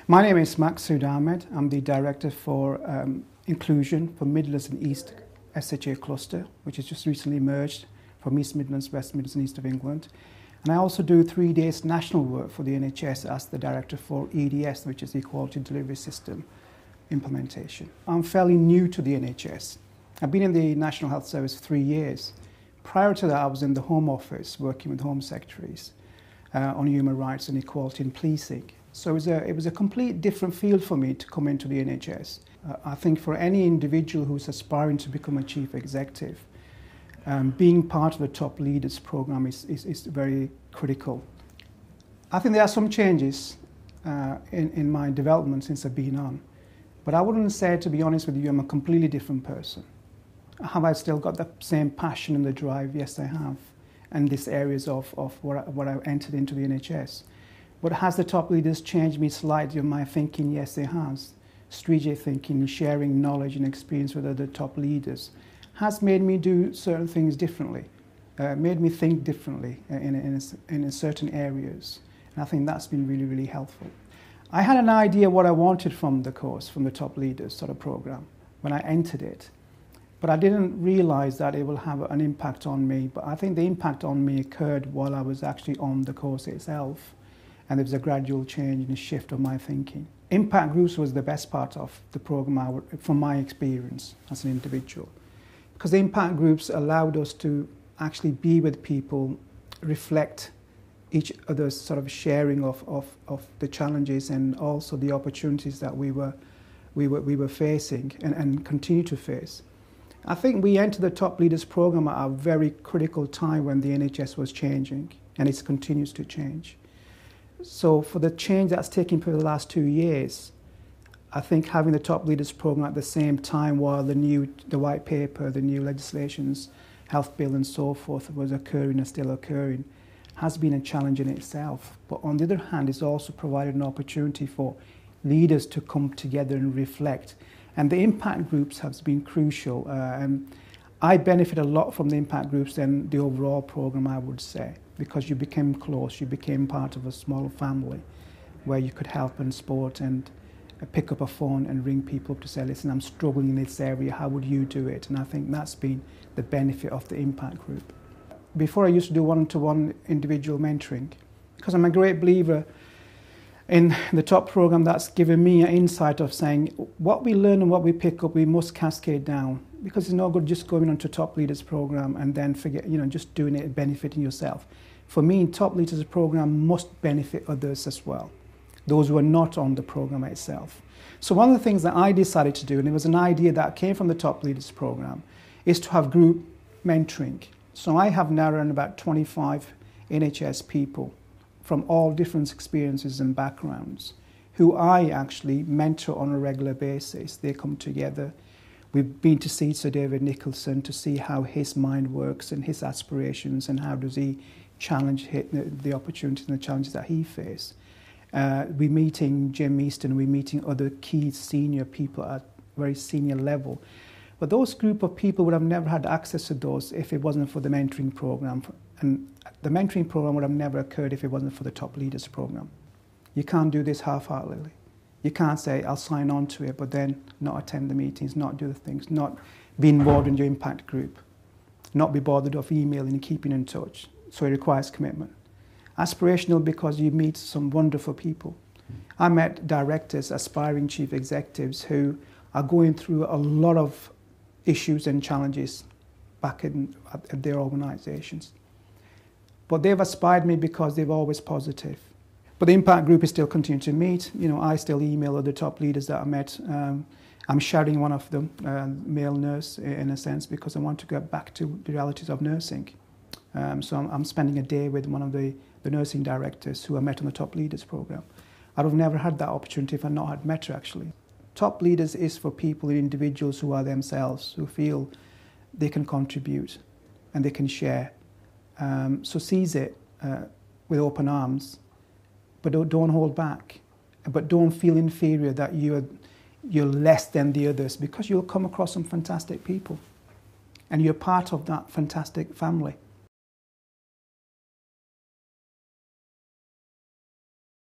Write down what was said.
My name is Maqsood Ahmad. I'm the Director for Inclusion for Midlands and East SHA Cluster, which has just recently merged from East Midlands, West Midlands and East of England. And I also do 3 days national work for the NHS as the Director for EDS, which is the Equality Delivery System implementation. I'm fairly new to the NHS. I've been in the National Health Service for 3 years. Prior to that, I was in the Home Office working with Home Secretaries on human rights and equality and policing. So it was a complete different field for me to come into the NHS. I think for any individual who's aspiring to become a chief executive, being part of the top leaders program is very critical. I think there are some changes in my development since I've been on, but I wouldn't say, to be honest with you, I'm a completely different person. Have I still got the same passion and the drive? Yes, I have. And these areas of what I entered into the NHS. But has the top leaders changed me slightly in my thinking? Yes, it has. Strategic thinking, sharing knowledge and experience with other top leaders has made me do certain things differently, made me think differently in certain areas. And I think that's been really, really helpful. I had an idea what I wanted from the course, from the top leaders sort of program when I entered it. But I didn't realize that it will have an impact on me. But I think the impact on me occurred while I was actually on the course itself. And there was a gradual change and a shift of my thinking. Impact groups was the best part of the program from my experience as an individual. Because the impact groups allowed us to actually be with people, reflect each other's sort of sharing of the challenges and also the opportunities that we were facing and continue to face. I think we entered the top leaders program at a very critical time when the NHS was changing, and it continues to change. So for the change that's taken place the last 2 years, I think having the top leaders program at the same time while the white paper, the new legislations, health bill and so forth was occurring and still occurring has been a challenge in itself. But on the other hand, it's also provided an opportunity for leaders to come together and reflect. And the impact groups have been crucial. I benefit a lot from the impact groups than the overall program, I would say, because you became close, you became part of a small family where you could help and support and pick up a phone and ring people up to say, listen, I'm struggling in this area, how would you do it? And I think that's been the benefit of the impact group. Before I used to do one-to-one individual mentoring, because I'm a great believer in the top program that's given me an insight of saying what we learn and what we pick up, we must cascade down. Because it's no good just going onto top leaders program and then forget, just doing it and benefiting yourself. For me, top leaders program must benefit others as well, those who are not on the program itself. So one of the things that I decided to do, and it was an idea that came from the top leaders program, is to have group mentoring. So I have now around about 25 NHS people from all different experiences and backgrounds who I actually mentor on a regular basis. They come together. We've been to see Sir David Nicholson to see how his mind works and his aspirations and how does he challenge the opportunities and the challenges that he faces. We're meeting Jim Easton, we're meeting other key senior people at very senior level. But those group of people would have never had access to those if it wasn't for the mentoring program. And the mentoring program would have never occurred if it wasn't for the top leaders program. You can't do this half-heartedly. You can't say, I'll sign on to it, but then not attend the meetings, not do the things, not be involved in your impact group, not be bothered of emailing and keeping in touch. So it requires commitment. Aspirational because you meet some wonderful people. I met directors, aspiring chief executives who are going through a lot of issues and challenges back at their organisations. But they've inspired me because they're always positive. But the impact group is still continuing to meet. I still email other top leaders that I met. I'm shadowing one of them, male nurse in a sense, because I want to get back to the realities of nursing. So I'm spending a day with one of the nursing directors who I met on the top leaders program. I'd have never had that opportunity if I not had met her actually. Top leaders is for people and individuals who are themselves, who feel they can contribute and they can share. So seize it with open arms, but don't hold back. But don't feel inferior that you're less than the others, because you'll come across some fantastic people and you're part of that fantastic family.